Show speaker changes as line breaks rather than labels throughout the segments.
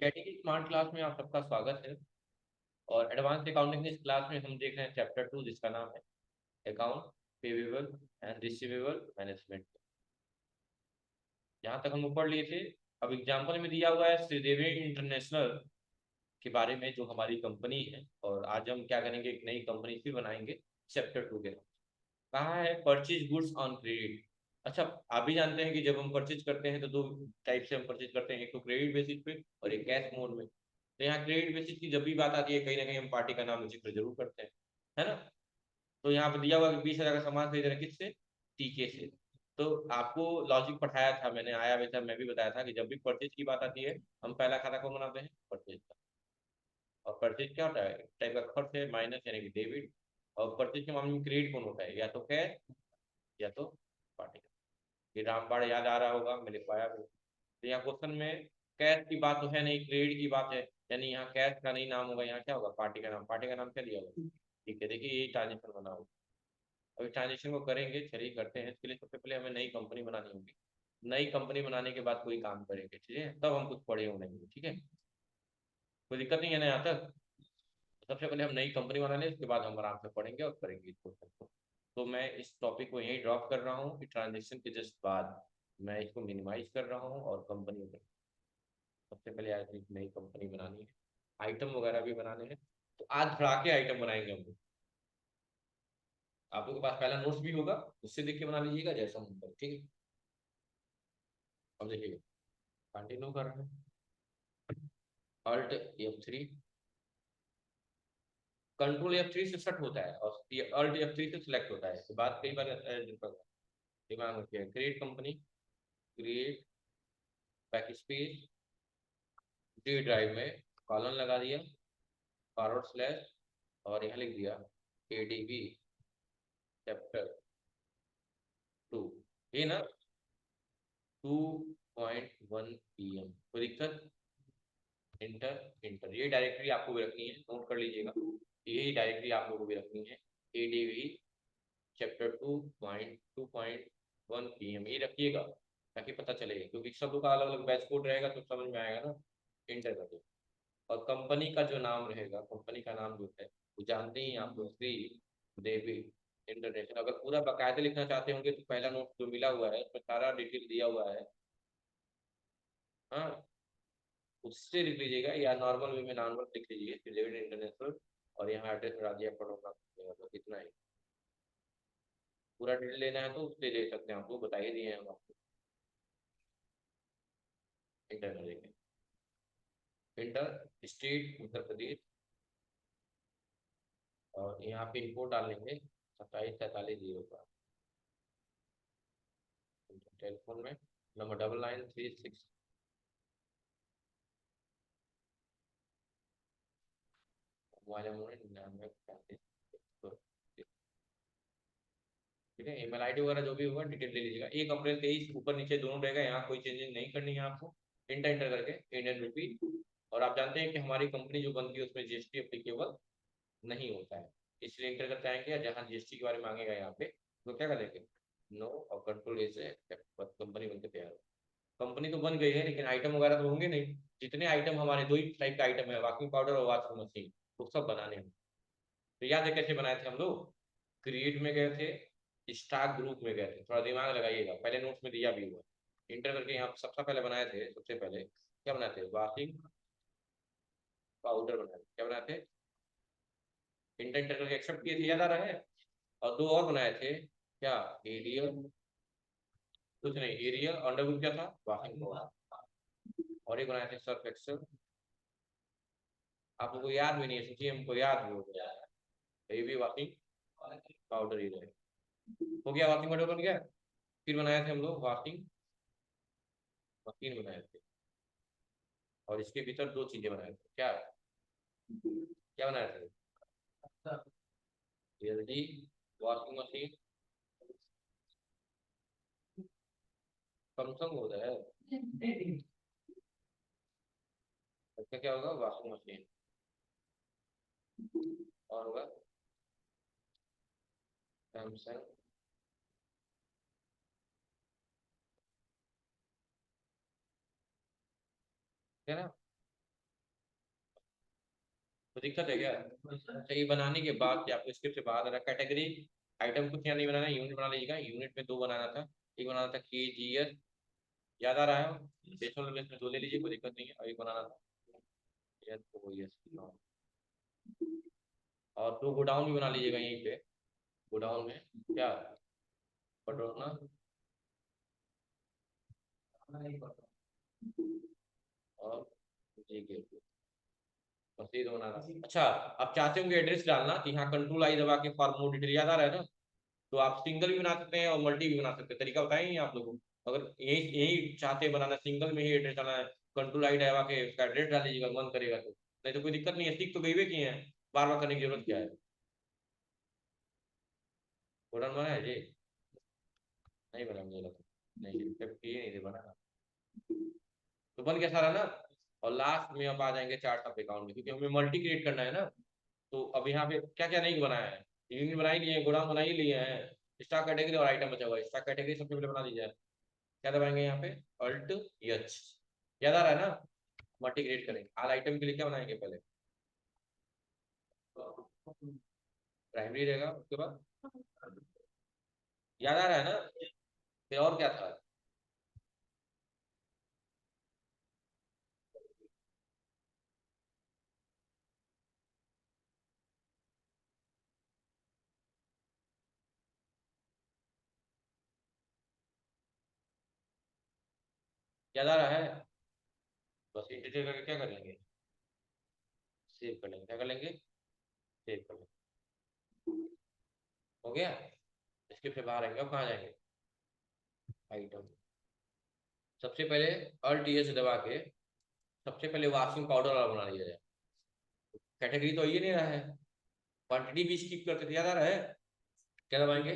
Katie की smart class में आप सबका स्वागत है। और एडवांस अकाउंटिंग इस क्लास में हम देख रहे हैं चैप्टर 2, जिसका नाम है account payable and receivable management. जहाँ तक हम ऊपर लिए थे, अब एग्जाम्पल में दिया हुआ है श्रीदेवी इंटरनेशनल के बारे में, जो हमारी कंपनी है। और आज हम क्या करेंगे, एक नई कंपनी फिर बनाएंगे चैप्टर 2 के। कहाँ है परचेज गुड्स ऑन क्रेडिट। अच्छा, आप भी जानते हैं कि जब हम परचेज करते हैं तो दो टाइप से हम परचेज करते हैं, एक तो क्रेडिट बेसिस पे और एक कैश मोड में। तो यहाँ क्रेडिट बेसिस की जब भी बात आती है, कहीं ना कहीं हम पार्टी का नाम जिक्र जरूर करते हैं, है ना। तो यहाँ पे दिया हुआ कि 20,000 का सामान खरीद रहे हैं, किससे? टीके से। तो आपको लॉजिक पढ़ाया था मैंने, आया वैसा मैं भी बताया था कि जब भी परचेज की बात आती है, हम पहला खाता कौन बनाते हैं? परचेज का। और परचेज क्या होता है? एक टाइप का खर्च है, माइनस यानी कि डेबिट। और परचेज के मामले में क्रेडिट कौन होता है? या तो कैश या तो पार्टी का। ये रामबाड़ याद आ रहा होगा, मैं लिखवाया भी। तो यहाँ क्वेश्चन में कैश की बात तो है नहीं, क्रेडिट की बात है। यानी यहाँ कैश का नहीं नाम होगा, यहाँ क्या होगा? पार्टी का नाम। पार्टी का नाम क्या दिया होगा? ठीक है, देखिए यही ट्रांजेक्शन बना होगा। अभी ट्रांजेक्शन को करेंगे, चलिए करते हैं। इसके लिए सबसे पहले हमें नई कंपनी बनानी होगी। नई कंपनी बनाने के बाद कोई काम करेंगे, ठीक है, तब हम कुछ पढ़े होंगे, ठीक है। कोई दिक्कत नहीं है ना यहाँ तक? सबसे पहले हम नई कंपनी बना लें, उसके बाद हम आराम से पढ़ेंगे और करेंगे इस क्वेश्चन को। तो मैं इस टॉपिक को यहीं ड्रॉप कर रहा हूँ कि ट्रांजेक्शन के जस्ट बाद मैं इसको मिनिमाइज कर रहा हूँ और कंपनी में सबसे पहले आज एक नई कंपनी बनानी है। आइटम वगैरह भी बनाने हैं, तो आज धड़ाके आइटम बनाएंगे हम लोग। आप लोगों के पास पहला नोट्स भी होगा, उससे देख के बना लीजिएगा जैसा मन करे, ठीक है। अब देखिए, कंटिन्यू कर रहे हैं। अल्ट F3, कंट्रोल F3 से सेट होता है और ये अल्ट F3 से सिलेक्ट होता है। तो बात कई बार दिमाग में रखिए, create company, create back space, D drive में कॉलन लगा दिया, फॉरवर्ड स्लैश, और यहाँ लिख दिया एडीबी चैप्टर 2। ये ना 2.1 PM। कोई दिक्कत? इंटर इंटर, ये डायरेक्टरी आपको भी रखनी है, नोट कर लीजिएगा। यही डायरेक्टरी आप लोगों को भी रखनी है, एडीवी चैप्टर 2.1 PM, ये रखिएगा ताकि पता चलेगा, क्योंकि सब लोग का अलग अलग बैच कोड रहेगा तो समझ में आएगा ना। इंटर कर दो। और कंपनी का जो नाम रहेगा, कंपनी का नाम जो है वो जानते ही हैं आप लोग, श्री देवी इंटरनेशनल। अगर पूरा बाकायदे लिखना चाहते होंगे तो पहला नोट जो मिला हुआ है उसमें सारा डिटेल दिया हुआ है, हाँ, उससे लिख लीजिएगा, या नॉर्मल वे में नॉर्मल लिख लीजिए श्री देवी इंटरनेशनल। और यहाँ एड्रेस में राज्य पड़ोगा, तो इतना ही। पूरा डिटेल लेना है तो उससे ले सकते हैं, आपको बता ही दिए हैं हम आपको। इंटर करेंगे, इंटर स्टेट उत्तर प्रदेश, और यहाँ पे इनको डालेंगे 2743 0 का। टेलीफोन में नंबर 9936। Mobile number 9935। ठीक है, ईमेल आईडी वगैरह जो भी होगा डिटेल ले लीजिएगा। 1 अप्रैल 23 ऊपर नीचे दोनों रहेगा, यहाँ कोई चेंजेस नहीं करनी है आपको। इंटर इंटर करके इंडियन रुपी। और आप जानते हैं कि हमारी कंपनी जो बनती है उसमें जीएसटी अप्लीकेबल नहीं होता है, इसलिए इंटर करते आएंगे। जहाँ जीएसटी के बारे में मांगेगा यहाँ पे, तो क्या करेंगे? नो, और कंट्रोल ए से कंपनी बनकर तैयार हो। कंपनी तो बन गई है, लेकिन आइटम वगैरह तो होंगे नहीं। जितने आइटम हमारे दो ही टाइप का आइटम है, वॉकिंग पाउडर और वॉशिंग मशीन, वो सब बनाने हैं। तो याद है कैसे बनाए थे हम लोग? क्रिएट में गए थे, स्टॉक ग्रुप में गए थे, थोड़ा दिमाग लगाइएगा, पहले नोट्स में दिया भी हुआ। इंटर करके यहाँ सबसे पहले बनाए थे, सबसे पहले क्या बनाए थे? वॉशिंग पाउडर बनाए थे। क्या बनाए थे? इंटर इंटर करके एक्सेप्ट किए थे, याद आ रहा है। और दो और बनाए थे, क्या? एरियल, कुछ नहीं, एरियल अंडर ग्रुप क्या था? Washing powder. और एक बनाए थे सर्फ एक्सेल। आप लोगों को याद भी नहीं है, सोचिए हमको याद भी हो गया। ये भी वॉशिंग पाउडर ही रहे। हो गया, वॉशिंग पाउडर बन गया। फिर बनाए थे हम लोग वॉशिंग मशीन बनाए थे। और इसके भीतर दो चीजें बनाए थे, क्या क्या बनाए थे? एलजी वॉशिंग मशीन, सैमसंग होता है। इसका क्या होगा? Washing machine. और होगा सैमसंग, है ना। तो दिक्कत है क्या? अच्छा, ये बनाने के बाद क्या आपको स्क्रिप्ट से बाहर आ रहा कैटेगरी आइटम कुछ यहाँ नहीं बनाना, यूनिट बना लीजिएगा। यूनिट में दो बनाना था, एक बनाना था KGS, याद आ रहा है? डेसिमल प्लेस में दो ले लीजिए, कोई दिक्कत नहीं है। और एक बनाना था yes, और दो गोडाउन भी बना लीजिएगा यहीं पे। गोडाउन में क्या पटोना और जी गेट, बस ये दो बनाना। अच्छा, आप चाहते होंगे एड्रेस डालना तो यहाँ कंट्रोल आई दबा के फॉर मोर डिटेल, याद आ रहा है ना? तो आप सिंगल भी बना सकते हैं और मल्टी भी बना सकते हैं। तरीका बताएंगे आप लोगों को। अगर यही यही चाहते हैं बनाना, सिंगल में ही एड्रेस डालना है, कंट्रोल आई दबा के उसका एड्रेस डाल दीजिएगा, मन करेगा तो। नहीं तो कोई दिक्कत नहीं है, सीख तो गई हुए किए हैं, बार बार करने की जरूरत क्या है। गोडाउन बना है जी? नहीं बना मुझे लगा, नहीं जब किए नहीं थे बनाना। तो बन गया सारा ना। और लास्ट में अब आ जाएंगे चार्ट ऑफ अकाउंट में, क्योंकि हमें मल्टी क्रिएट करना है ना। तो अब यहाँ पे क्या क्या नहीं बनाया है, यूनिट बना ही लिए हैं, गोडाउन बना ही लिए हैं, स्टॉक कैटेगरी और आइटम बचा हुआ है। स्टॉक कैटेगरी सबसे पहले बना लीजिए। क्या दबाएंगे यहाँ पे? अल्ट एच, याद आ रहा है ना? मल्टी क्रिएट करेंगे। आल आइटम के लिए क्या बनाएंगे पहले? प्राइमरी रहेगा, उसके बाद याद आ रहा है ना? फिर और क्या था? याद आ रहा है? बस इंटीजर करके क्या कर लेंगे? सेव कर लेंगे। क्या कर लेंगे? सेव कर लेंगे। हो गया। इसके फिर बाहर आएंगे, अब कहाँ जाएंगे? आइटम। सबसे पहले अल्ट एच दबा के सबसे पहले वॉशिंग पाउडर वाला बना लिया जाए। कैटेगरी तो ये नहीं रहा है, क्वांटिटी भी स्किप करते थे, याद आ रहा है? क्या दबाएंगे?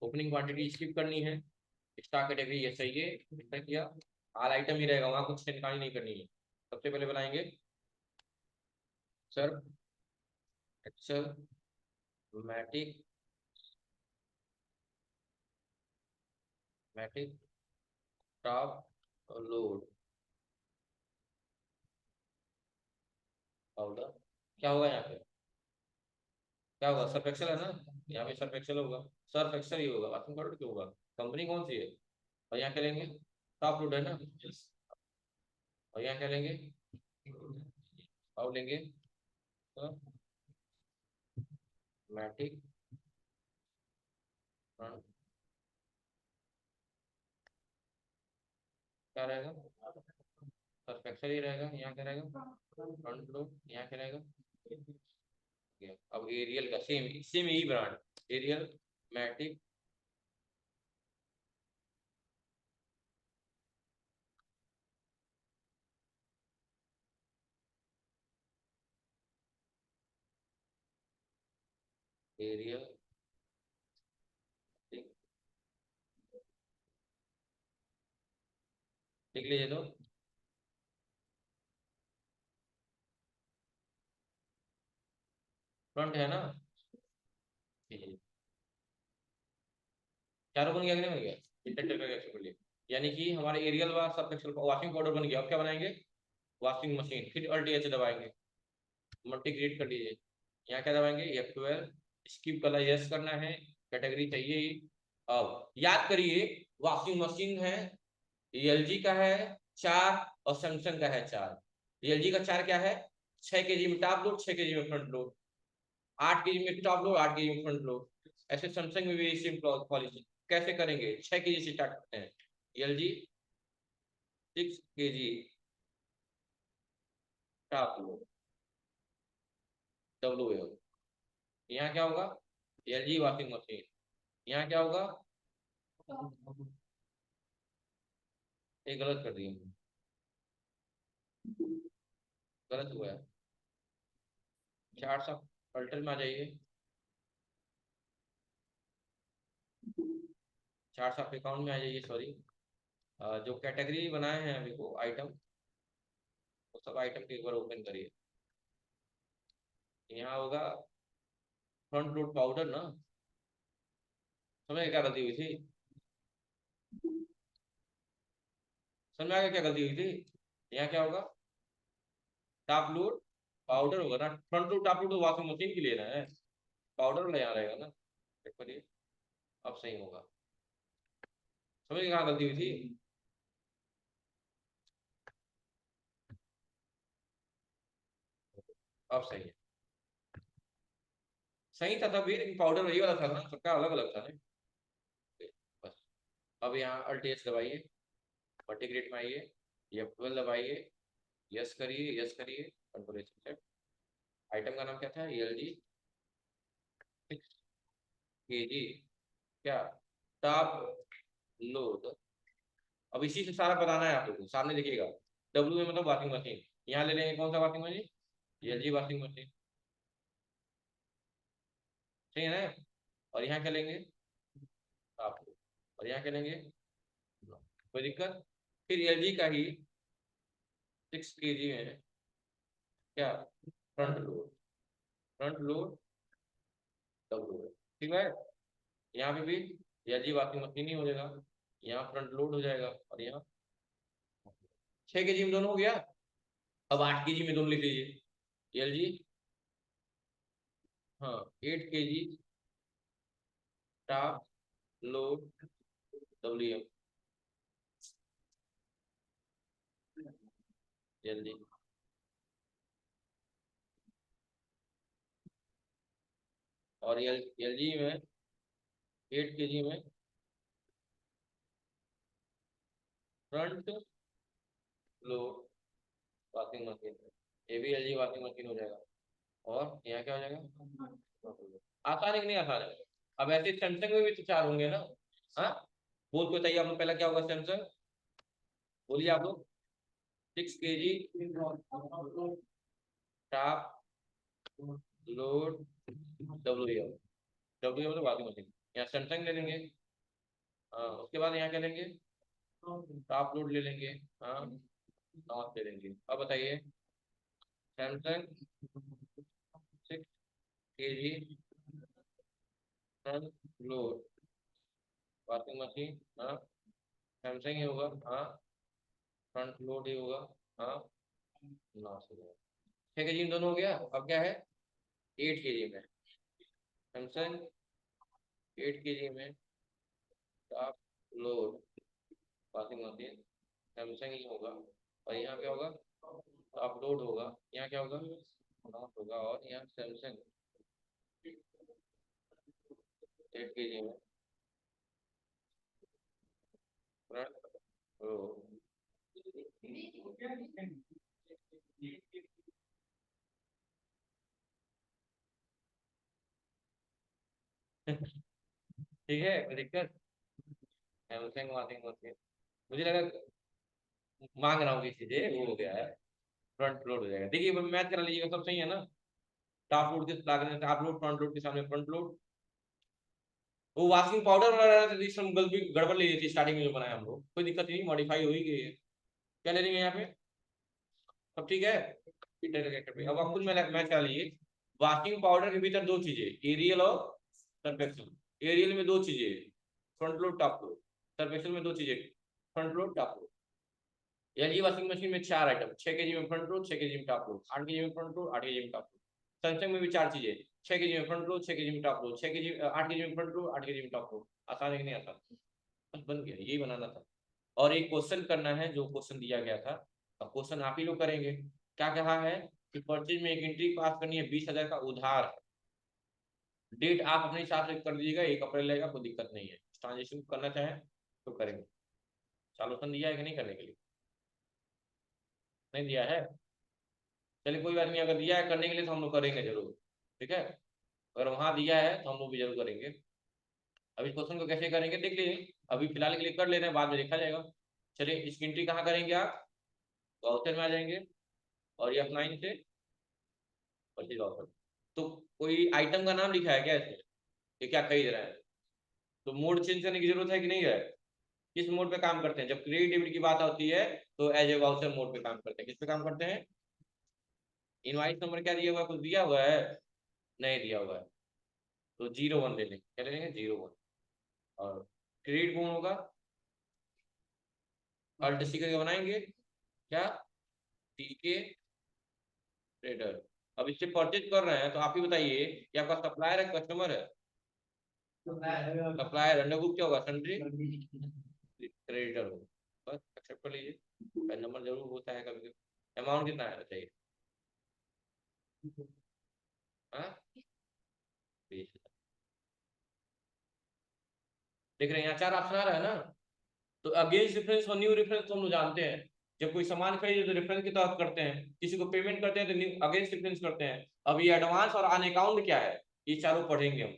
ओपनिंग क्वांटिटी स्किप करनी है। स्टॉक कैटेगरी ये सही है, इसका किया। ऑल आइटम ही रहेगा, वहां कुछ निकाली नहीं करनी है। सबसे पहले बनाएंगे Surf Excel Matic, Matic top load powder. क्या होगा यहाँ पे? क्या होगा? सर्फ एक्सेल है ना? यहाँ पे सर्फ एक्सेल होगा, सर्फ एक्सेल ही होगा, बाथरूम पाउडर क्यों होगा? कंपनी कौन सी है? और यहाँ क्या लेंगे? टॉप लोड है ना? और यहाँ क्या लेंगे? और लेंगे तो मैटिक फ्रंट, क्या रहेगा? सर्फ एक्सेल ही रहेगा। यहाँ क्या रहेगा? Front load. यहाँ क्या रहेगा? अब एरियल का सेम सेम यही ब्रांड, एरियल मैटिक। एरियल लिख लीजिए तो। फ्रंट है ना? ठीक। चारों बन गया कि नहीं बन गया? इंटेंटर का एक्शन कर लिया। यानी कि हमारे एरियल व सब एक्सेल वॉशिंग पाउडर बन गया। अब क्या बनाएंगे? Washing machine. फिर अल्ट एच दबाएंगे, मल्टी क्रिएट कर लीजिए। यहाँ क्या दबाएंगे? F12। स्किप कलर यस करना है, कैटेगरी चाहिए ही। अब याद करिए, वॉशिंग मशीन है, एलजी का है 4 और सैमसंग का है 4। एलजी का 4 क्या है? 6 kg में टॉप लोड, 6 kg में फ्रंट लोड, 8 kg में टॉप लोड, 8 kg में फ्रंट लोड। ऐसे सैमसंग में भी सेम पॉलिसी। कैसे करेंगे? 6 kg से स्टार्ट करते हैं। LG 6 kg top load, W A. यहाँ क्या होगा? LG washing machine. यहाँ क्या होगा? ये गलत कर दिए, गलत हुआ है। 400 अल्टर में आ जाइए। 400 अकाउंट में आ जाइए, सॉरी। जो कैटेगरी बनाए हैं अभी को आइटम, वो सब आइटम के एक बार ओपन करिए। यहाँ होगा फ्रंट लोड पाउडर ना? समझ क्या गलती हुई थी? समझ में आ गया क्या गलती हुई थी? यहाँ क्या होगा? टॉप लोड पाउडर होगा ना, फ्रंट लोड टॉप लोड तो वॉशिंग मशीन के लिए ना है, पाउडर वाला यहाँ रहेगा ना। चेक करिए, अब सही होगा। समझ कहाँ गलती हुई थी? अब सही है। सही था तभी, लेकिन पाउडर वही वाला था ना, सबका अलग अलग था ना। बस। अब यहाँ अल्ट एस दबाइए, मल्टीग्रेड में आइए, F12 दबाइए, यस करिए, यस करिए, कंट्रोल सेट। आइटम का नाम क्या था? ELG 6 kg। क्या? Top load. अब इसी से सारा बताना है आप लोगों को, सामने देखिएगा। डब्ल्यू में मतलब वॉशिंग मशीन, यहाँ ले लेंगे कौन सा washing machine? ELG washing machine. सही है ना? और यहाँ क्या लेंगे? Top load. और यहाँ क्या लेंगे? कोई दिक्कत? फिर LG का ही 6 kg में क्या? Front load. Front load W. ठीक है। यहाँ पे भी LG वॉशिंग मशीन ही हो जाएगा, यहाँ फ्रंट लोड हो जाएगा, और यहाँ 6 kg में दोनों हो गया। अब 8 kg में दोनों लिख लीजिए। LG, हाँ, 8 kg top load WM। LG, और LG में 8 kg में फ्रंट लोड वॉशिंग मशीन। ये भी LG वॉशिंग मशीन हो जाएगा। और यहाँ क्या हो जाएगा? आसान है कि नहीं आसान है? अब ऐसे सैमसंग में भी तो चार होंगे ना। हाँ, बोल को चाहिए आप लोग, पहला क्या होगा सैमसंग? बोलिए आप लोग। 6 kg top load WM। WM तो वॉशिंग मशीन। यहाँ सैमसंग ले लेंगे। हाँ, उसके बाद यहाँ क्या लेंगे? टॉप लोड ले लेंगे। हाँ, नॉट ले लेंगे। अब बताइए, Samsung 6 kg front load washing machine. हाँ, सैमसंग ही होगा। हाँ, फ्रंट लोड ही होगा। हाँ, नॉट हो गया। 6 kg में दोनों हो गया। अब क्या है? 8 kg में सैमसंग, 8 kg में top load washing machine, Samsung ही होगा। और यहाँ क्या होगा? टॉप लोड होगा। यहाँ क्या होगा? नॉट होगा। और यहाँ सैमसंग 8 kg में फ्रंट लोड। ठीक है, कोई दिक्कत? सैमसंग वॉशिंग मशीन, मुझे लगा मांग रहा हूँ किसी से, वो हो गया है। फ्रंट लोड हो जाएगा। देखिए मैच करा लीजिएगा, सब सही है ना? टॉप लोड के लागत टॉप लोड, फ्रंट लोड के सामने फ्रंट लोड। वो वॉशिंग पाउडर वाला रहता है, जिसमें गलती गड़बड़ ले ली थी स्टार्टिंग में जो बनाया हम लोग, कोई दिक्कत नहीं, मॉडिफाई हो ही गई है। क्या ले लेंगे यहाँ पे? सब ठीक है। अब आप खुद मैच करा लीजिए। वॉशिंग पाउडर के भीतर दो चीजें, एरियल और सरफेक्सल। एरियल में दो चीजें, front load top load. Surf Excel में दो चीजें, front load top load. LG washing machine में चार आइटम, 6 kg में फ्रंट लोड, 6 kg में टॉप लोड, 8 kg में फ्रंट लोड, 8 kg में टॉप लोड। सैमसंग में भी चार चीजें, 6 kg में फ्रंट लोड, 6 kg में टॉप लोड, 6 kg 8 kg में फ्रंट लोड, 8 kg में टॉप लोड। आसान है कि नहीं आसान? बस बन गया, यही बनाना था। और एक क्वेश्चन करना है जो क्वेश्चन दिया गया था। अब क्वेश्चन आप ही लोग करेंगे। क्या कहा है कि परचेज में एक एंट्री पास करनी है, 20,000 का उधार। डेट आप अपने हिसाब से कर दीजिएगा, 1 अप्रैल रहेगा, कोई दिक्कत नहीं है। ट्रांजेक्शन करना चाहें तो करेंगे। सॉल्यूशन दिया है कि नहीं करने के लिए? नहीं दिया है? चलिए कोई बात नहीं, अगर दिया है करने के लिए तो हम लोग करेंगे जरूर। ठीक है, अगर वहां दिया है तो हम लोग भी जरूर करेंगे। अभी क्वेश्चन को कैसे करेंगे देख लीजिए, अभी फिलहाल के लिए कर ले रहे हैं, बाद में देखा जाएगा। चलिए, इसकी एंट्री कहाँ करेंगे आप? वाउचर में आ जाएंगे, और F9 से परचेज वाउचर। तो कोई आइटम का नाम लिखा है क्या इसमें? ये क्या खरीद रहे हैं? तो मोड चेंज करने की जरूरत है कि नहीं है? किस मोड पे काम करते हैं जब क्रेडिट डेबिट की बात होती है? तो एज ए वाउचर मोड पे काम करते हैं। किस पे काम करते हैं? इनवाइस नंबर क्या दिया हुआ है? कुछ दिया हुआ है? नहीं दिया हुआ है। तो 01 ले लेंगे। क्या ले लेंगे? 01। और क्रेडिट कौन होगा? अल्ट सी करके बनाएंगे। क्या? टीके ट्रेडर। अब इससे परचेज कर रहे हैं तो आप ही बताइए कि आपका सप्लायर है कस्टमर है? सप्लायर अंडर ग्रुप क्या होगा, सन्ड्री क्रेडिटर होगा, बस एक्सेप्ट कर लीजिए। पैन नंबर जरूर होता है कभी कभी। अमाउंट कितना है बताइए? हाँ, 20,000। देख रहे हैं यहाँ 4 ऑप्शन आ रहा है ना। तो अगेंस्ट रेफरेंस और न्यू रेफरेंस तो हम लोग जानते हैं। जब कोई सामान खरीदे तो रेफरेंस के तहत करते हैं, किसी को पेमेंट करते हैं तो न्यू अगेंस्ट रेफरेंस करते हैं। अब ये एडवांस और ऑन अकाउंट क्या है, ये चारों पढ़ेंगे हम,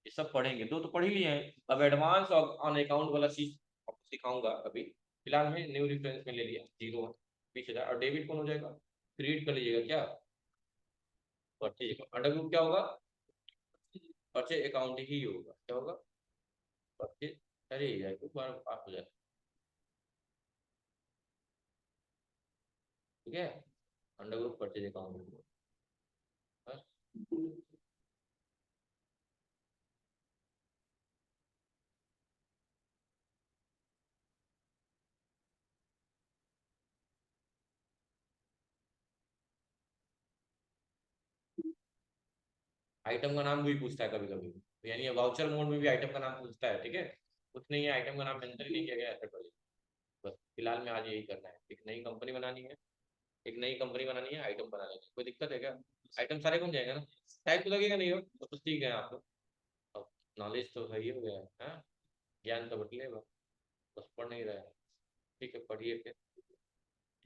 ये सब पढ़ेंगे। दो तो पढ़ ही लिए हैं, अब एडवांस और ऑन अकाउंट वाला चीज आपको सिखाऊंगा अभी। फिलहाल में न्यू रेफरेंस में ले लिया 0 20,000, और डेबिट कौन हो जाएगा, क्रिएट कर लीजिएगा क्या, परचेज अकाउंट। अंडर ग्रुप क्या होगा, परचेज अकाउंट ही होगा, क्या होगा, परचेज। अरे यार एक बार आप हो जाए, ठीक है, अंडर ग्रुप परचेज अकाउंट बस। आइटम का नाम भी पूछता है कभी कभी, तो यानी वाउचर मोड में भी आइटम का नाम पूछता है, ठीक है। कुछ नहीं है, आइटम का नाम मेंशन नहीं किया गया ऐसा करिए। बस फिलहाल में आज यही करना है, एक नई कंपनी बनानी है, एक नई कंपनी बनानी है, आइटम बनाने की कोई दिक्कत है क्या? आइटम सारे बन जाएगा ना, टाइप तो लगेगा नहीं हो तो सीख गए आप लोग। अब नॉलेज तो सही हो गया है, हाँ? ज्ञान तो बटले बस, पढ़ नहीं रहा है। ठीक है, पढ़िए फिर।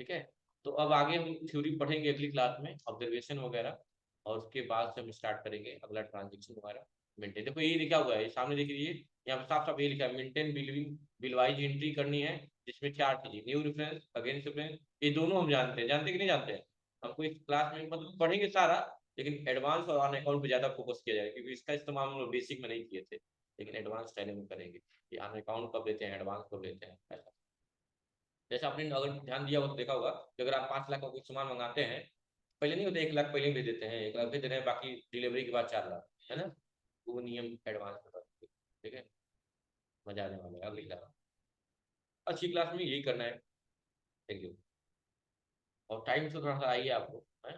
ठीक है, तो अब आगे हम थ्योरी पढ़ेंगे अगली क्लास में, ऑब्जर्वेशन वगैरह, और उसके बाद से हम स्टार्ट करेंगे अगला ट्रांजेक्शन वगैरह। मेंटेन, देखो ये लिखा हुआ है, ये सामने देख लीजिए, यहाँ पे साफ साफ ये लिखा है, maintain billing bill wise entry करनी है, जिसमें 4 चीजें, न्यू रेफरेंस अगेंस्ट रेफरेंस, ये दोनों हम जानते हैं, जानते कि नहीं जानते हैं? हमको इस क्लास में मतलब पढ़ेंगे सारा, लेकिन एडवांस और ऑन अकाउंट पे ज्यादा फोकस किया जाएगा, क्योंकि इसका इस्तेमाल हम लोग बेसिक में नहीं किए थे, लेकिन एडवांस स्टाइल में करेंगे कि ऑन अकाउंट कब लेते हैं, एडवांस कब लेते हैं, ऐसा। जैसे आपने अगर ध्यान दिया हो तो देखा होगा कि अगर आप 5 लाख का कोई सामान मंगाते हैं, पहले नहीं होते, 1 लाख पहले ही भेज देते हैं, 1 लाख भेज देते हैं, बाकी डिलीवरी के बाद 4 लाख, है ना? वो नियम एडवांस में करते हैं, ठीक है। मजा आने वाला है अगली क्लास, अच्छी क्लास में यही करना है। Thank you. और टाइम से थोड़ा सा आइए आपको, है।